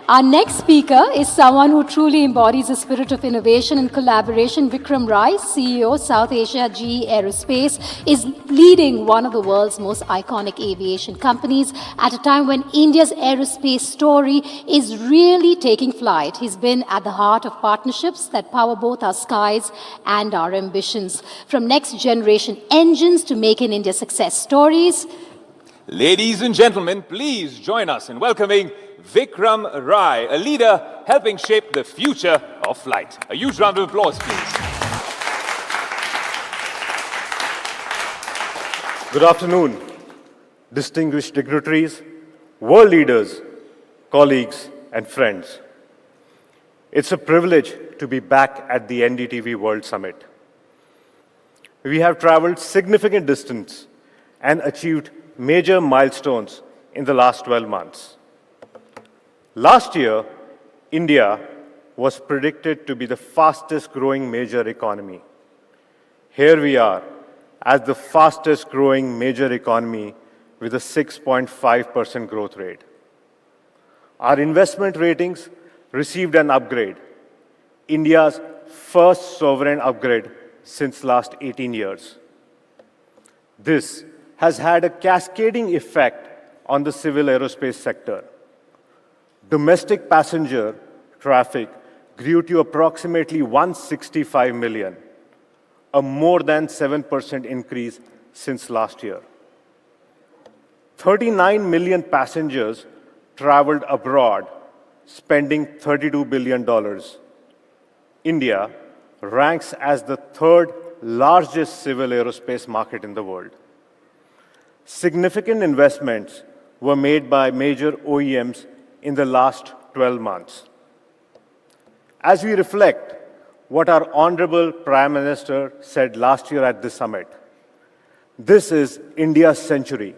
Our next speaker is someone who truly embodies the spirit of innovation and collaboration. Vikram Rai, CEO, South Asia GE Aerospace, is leading one of the world's most iconic aviation companies at a time when India's aerospace story is really taking flight. He's been at the heart of partnerships that power both our skies and our ambitions. From next generation engines to Make in India success stories. Ladies and gentlemen, please join us in welcoming Vikram Rai, a leader helping shape the future of flight. A huge round of applause, please. Good afternoon, distinguished dignitaries, world leaders, colleagues, and friends. It's a privilege to be back at the NDTV World Summit. We have traveled significant distance and achieved major milestones in the last 12 months. Last year, India was predicted to be the fastest growing major economy. Here we are as the fastest growing major economy with a 6.5% growth rate. Our investment ratings received an upgrade, India's first sovereign upgrade since last 18 years. This has had a cascading effect on the civil aerospace sector. Domestic passenger traffic grew to approximately 165 million, a more than 7% increase since last year. 39 million passengers traveled abroad, spending $32 billion. India ranks as the third largest civil aerospace market in the world. Significant investments were made by major OEMs in the last 12 months. As we reflect what our Honorable Prime Minister said last year at the summit, this is India's century.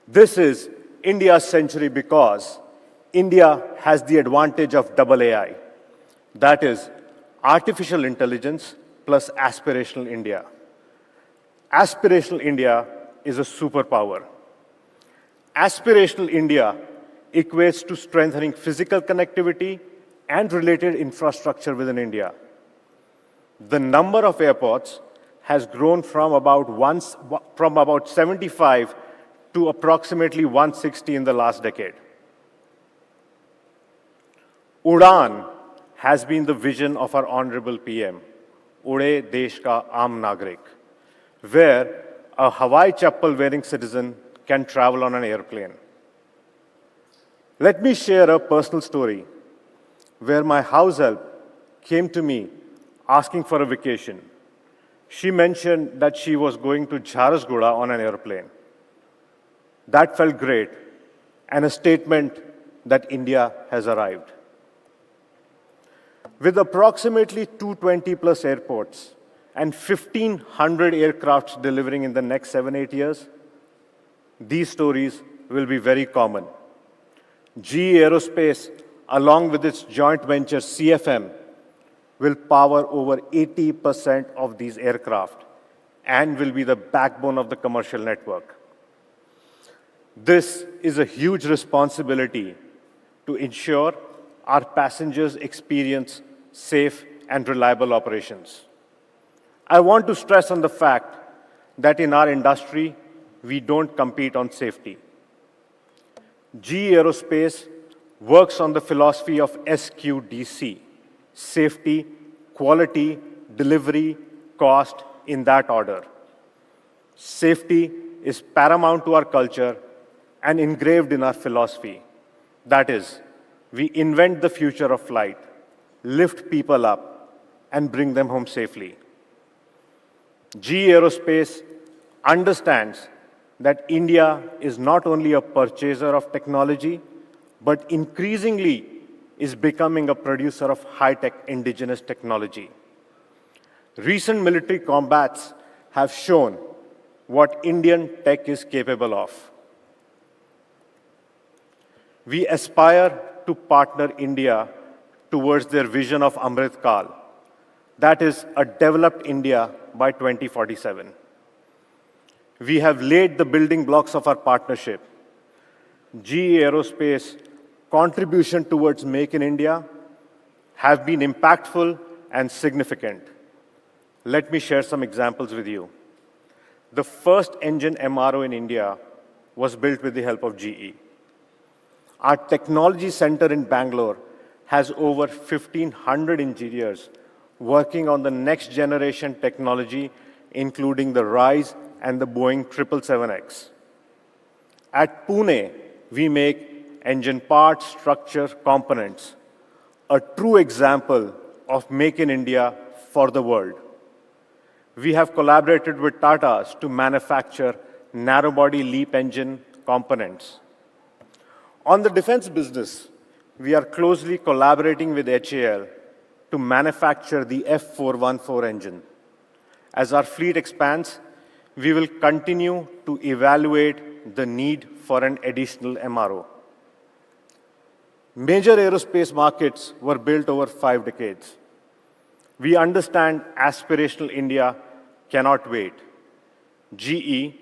This is India's century because India has the advantage of double AI. That is, artificial intelligence plus aspirational India. Aspirational India is a superpower. Aspirational India equates to strengthening physical connectivity and related infrastructure within India. The number of airports has grown from about 75 to approximately 160 in the last decade. Udan has been the vision of our Honorable PM, Ude Desh Ka Aam Nagrik, where a Hawaii chappal wearing citizen can travel on an airplane. Let me share a personal story where my house help came to me asking for a vacation. She mentioned that she was going to Jharsuguda on an airplane. That felt great, and a statement that India has arrived. With approximately 220 plus airports and 1,500 aircrafts delivering in the next 7-8 years, these stories will be very common. GE Aerospace, along with its joint venture CFM, will power over 80% of these aircraft and will be the backbone of the commercial network. This is a huge responsibility to ensure our passengers experience safe and reliable operations. I want to stress on the fact that in our industry, we don't compete on safety. GE Aerospace works on the philosophy of SQDC, safety, quality, delivery, cost, in that order. Safety is paramount to our culture and engraved in our philosophy. That is, we invent the future of flight, lift people up, and bring them home safely. GE Aerospace understands that India is not only a purchaser of technology, but increasingly is becoming a producer of high-tech indigenous technology. Recent military combats have shown what Indian tech is capable of. We aspire to partner India towards their vision of Amrit Kal, that is, a developed India by 2047. We have laid the building blocks of our partnership. GE Aerospace contribution towards Make in India have been impactful and significant. Let me share some examples with you. The first engine MRO in India was built with the help of GE. Our technology center in Bangalore has over 1,500 engineers working on the next generation technology, including the RISE and the Boeing 777X. At Pune, we make engine parts, structure, components, a true example of Make in India for the world. We have collaborated with Tatas to manufacture narrow-body LEAP engine components. On the defense business, we are closely collaborating with HAL to manufacture the F414 engine. As our fleet expands, we will continue to evaluate the need for an additional MRO. Major aerospace markets were built over 5 decades. We understand aspirational India cannot wait. GE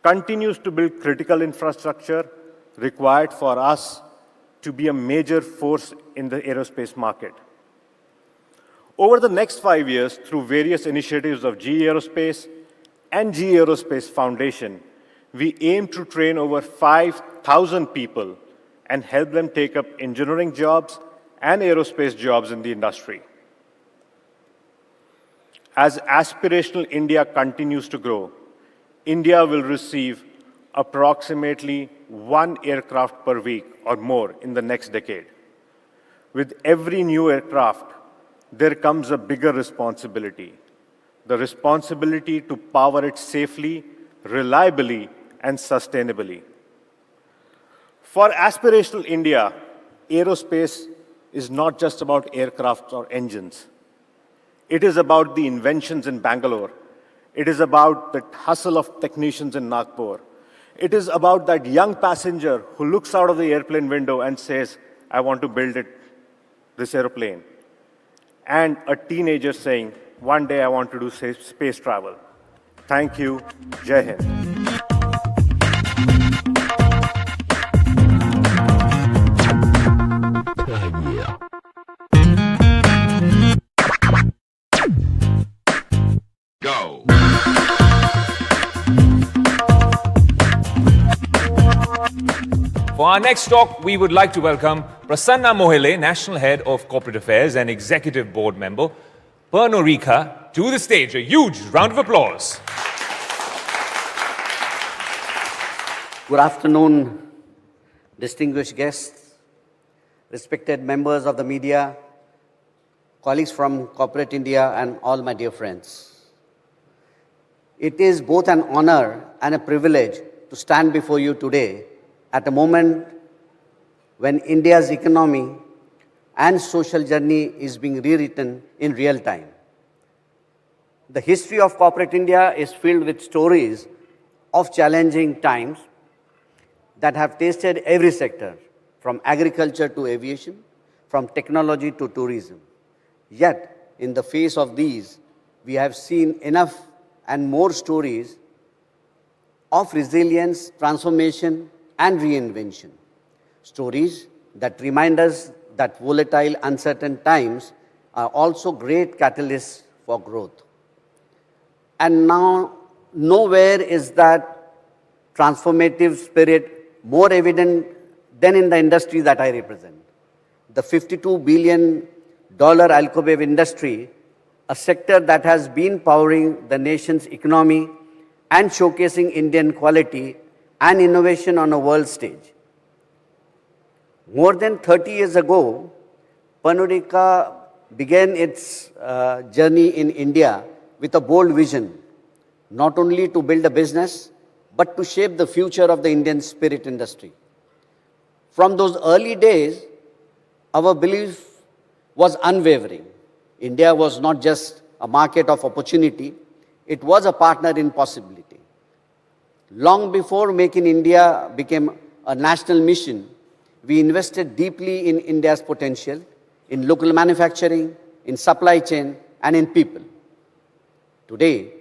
continues to build critical infrastructure required for us to be a major force in the aerospace market. Over the next 5 years, through various initiatives of GE Aerospace and GE Aerospace Foundation, we aim to train over 5,000 people and help them take up engineering jobs and aerospace jobs in the industry. As aspirational India continues to grow, India will receive approximately 1 aircraft per week or more in the next decade. With every new aircraft, there comes a bigger responsibility, the responsibility to power it safely, reliably, and sustainably. For aspirational India, aerospace is not just about aircraft or engines. It is about the inventions in Bangalore. It is about the hustle of technicians in Nagpur. It is about that young passenger who looks out of the airplane window and says, I want to build this airplane. And a teenager saying, one day I want to do space travel. Thank you. Jai Hind. Go. For our next talk, we would like to welcome Prasanna Mohile, National Head of Corporate Affairs and Executive Board Member, Pernod Ricard, to the stage. A huge round of applause. Good afternoon, distinguished guests, respected members of the media, colleagues from corporate India, and all my dear friends. It is both an honor and a privilege to stand before you today at a moment when India's economy and social journey is being rewritten in real time. The history of corporate India is filled with stories of challenging times that have tasted every sector, from agriculture to aviation, from technology to tourism. Yet, in the face of these, we have seen enough and more stories of resilience, transformation, and reinvention. Stories that remind us that volatile, uncertain times are also great catalysts for growth. And now, nowhere is that transformative spirit more evident than in the industry that I represent. The $52 billion alcobev industry, a sector that has been powering the nation's economy and showcasing Indian quality and innovation on a world stage. More than 30 years ago, Pernod Ricard began its journey in India with a bold vision, not only to build a business, but to shape the future of the Indian spirit industry. From those early days, our belief was unwavering. India was not just a market of opportunity, it was a partner in possibility. Long before Make in India became a national mission, we invested deeply in India's potential, in local manufacturing, in supply chain, and in people. Today,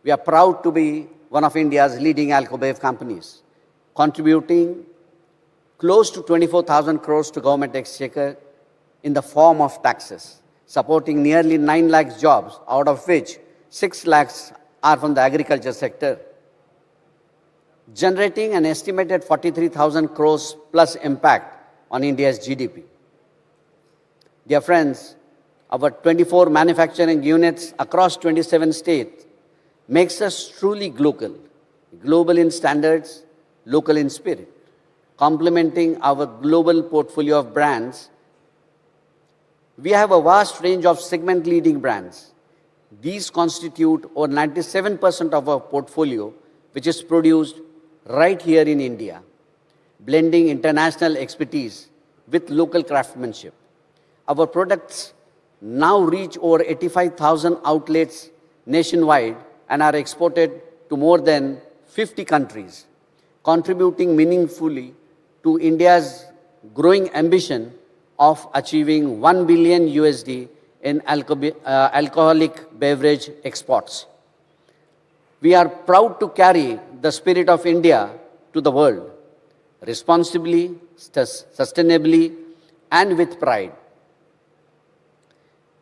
we are proud to be one of India's leading alcobev companies, contributing close to 24,000 crores to government exchequer in the form of taxes, supporting nearly 9 lakhs jobs, out of which 6 lakhs are from the agriculture sector, generating an estimated 43,000 crores plus impact on India's GDP. Dear friends, our 24 manufacturing units across 27 states makes us truly global in standards, local in spirit, complementing our global portfolio of brands. We have a vast range of segment-leading brands. These constitute over 97% of our portfolio, which is produced right here in India, blending international expertise with local craftsmanship. Our products now reach over 85,000 outlets nationwide and are exported to more than 50 countries, contributing meaningfully to India's growing ambition of achieving $1 billion in alcoholic beverage exports. We are proud to carry the spirit of India to the world, responsibly, sustainably, and with pride.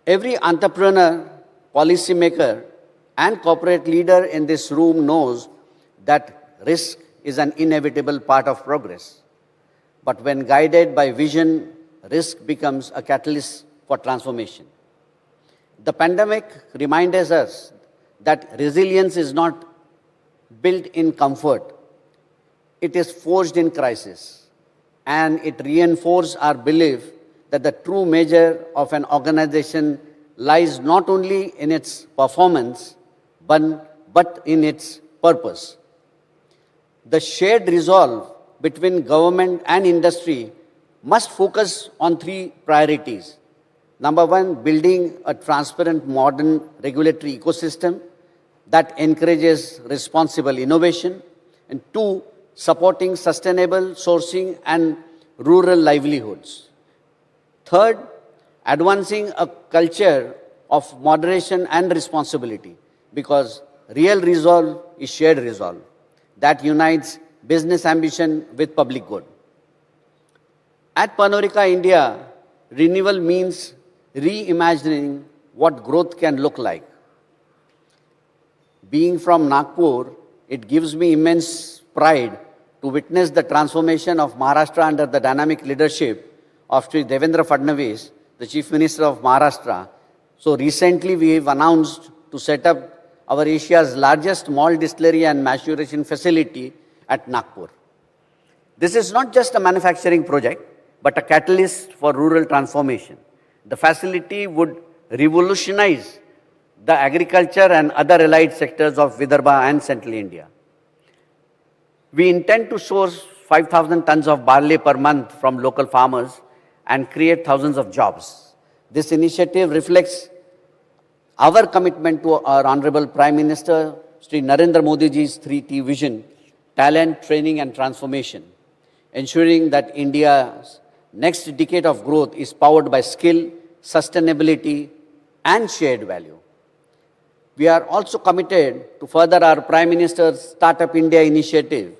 Every entrepreneur, policymaker, and corporate leader in this room knows that risk is an inevitable part of progress. But when guided by vision, risk becomes a catalyst for transformation. The pandemic reminds us that resilience is not built in comfort. It is forged in crisis. And it reinforced our belief that the true measure of an organization lies not only in its performance, but in its purpose. The shared resolve between government and industry must focus on 3 priorities. Number 1, building a transparent, modern regulatory ecosystem that encourages responsible innovation. And 2, supporting sustainable sourcing and rural livelihoods. Third, advancing a culture of moderation and responsibility, because real resolve is shared resolve that unites business ambition with public good. At Pernod Ricard India, renewal means reimagining what growth can look like. Being from Nagpur, it gives me immense pride to witness the transformation of Maharashtra under the dynamic leadership of Sri Devendra Fadnavis, the Chief Minister of Maharashtra. So recently we have announced to set up our Asia's largest malt distillery and maturation facility at Nagpur. This is not just a manufacturing project, but a catalyst for rural transformation. The facility would revolutionize the agriculture and other allied sectors of Vidarbha and Central India. We intend to source 5,000 tons of barley per month from local farmers and create thousands of jobs. This initiative reflects our commitment to our Honorable Prime Minister, Sri Narendra Modi ji's 3T vision, talent, training and transformation, ensuring that India's next decade of growth is powered by skill, sustainability and shared value. We are also committed to further our Prime Minister's Startup India initiative.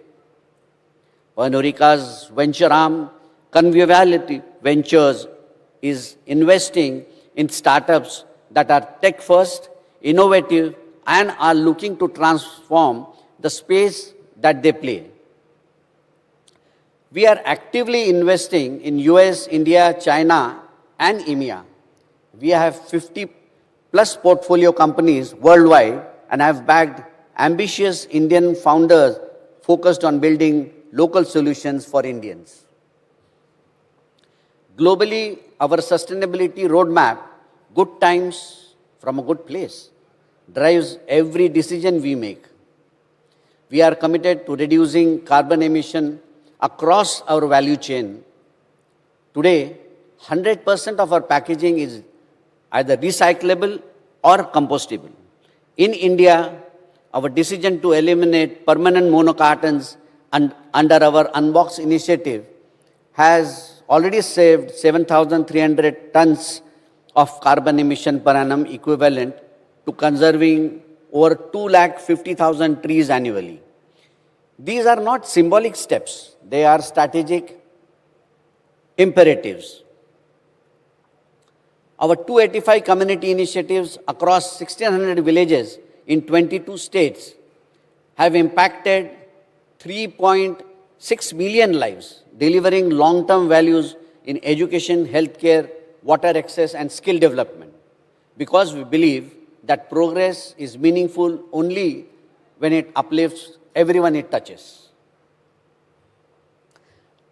Pernod Ricard's venture arm, Conviviality Ventures, is investing in startups that are tech-first, innovative, and are looking to transform the space that they play. We are actively investing in US, India, China, and EMEA. We have 50+ portfolio companies worldwide and have backed ambitious Indian founders focused on building local solutions for Indians. Globally, our sustainability roadmap, Good Times from a Good Place, drives every decision we make. We are committed to reducing carbon emission across our value chain. Today, 100% of our packaging is either recyclable or compostable. In India, our decision to eliminate permanent monocartons under our Unbox initiative has already saved 7,300 tons of carbon emission per annum, equivalent to conserving over 250,000 trees annually. These are not symbolic steps. They are strategic, imperatives. Our 285 community initiatives across 1,600 villages in 22 states have impacted 3.6 million lives, delivering long-term values in education, healthcare, water access, and skill development. Because we believe that progress is meaningful only when it uplifts everyone it touches.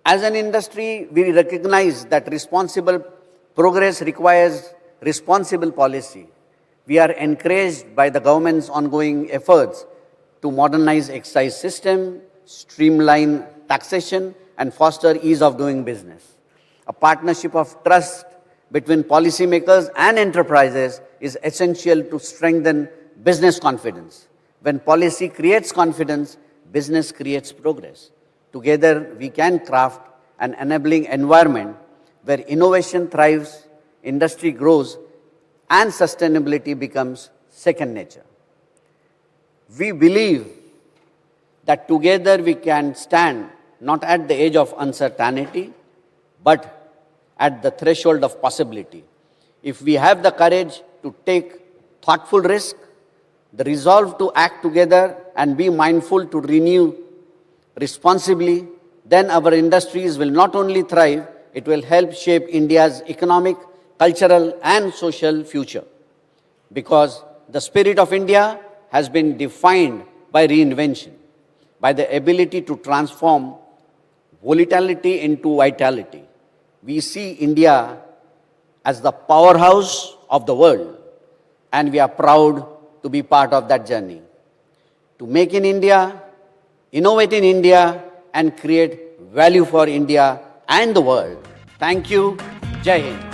As an industry, we recognize that responsible progress requires responsible policy. We are encouraged by the government's ongoing efforts to modernize excise system, streamline taxation, and foster ease of doing business. A partnership of trust between policymakers and enterprises is essential to strengthen business confidence. When policy creates confidence, business creates progress. Together, we can craft an enabling environment where innovation thrives, industry grows, and sustainability becomes second nature. We believe that together we can stand not at the edge of uncertainty, but at the threshold of possibility. If we have the courage to take thoughtful risk, the resolve to act together and be mindful to renew responsibly, then our industries will not only thrive, it will help shape India's economic, cultural, and social future. Because the spirit of India has been defined by reinvention, by the ability to transform volatility into vitality. We see India as the powerhouse of the world, and we are proud to be part of that journey. To make in India, innovate in India, and create value for India and the world. Thank you. Jai Hind.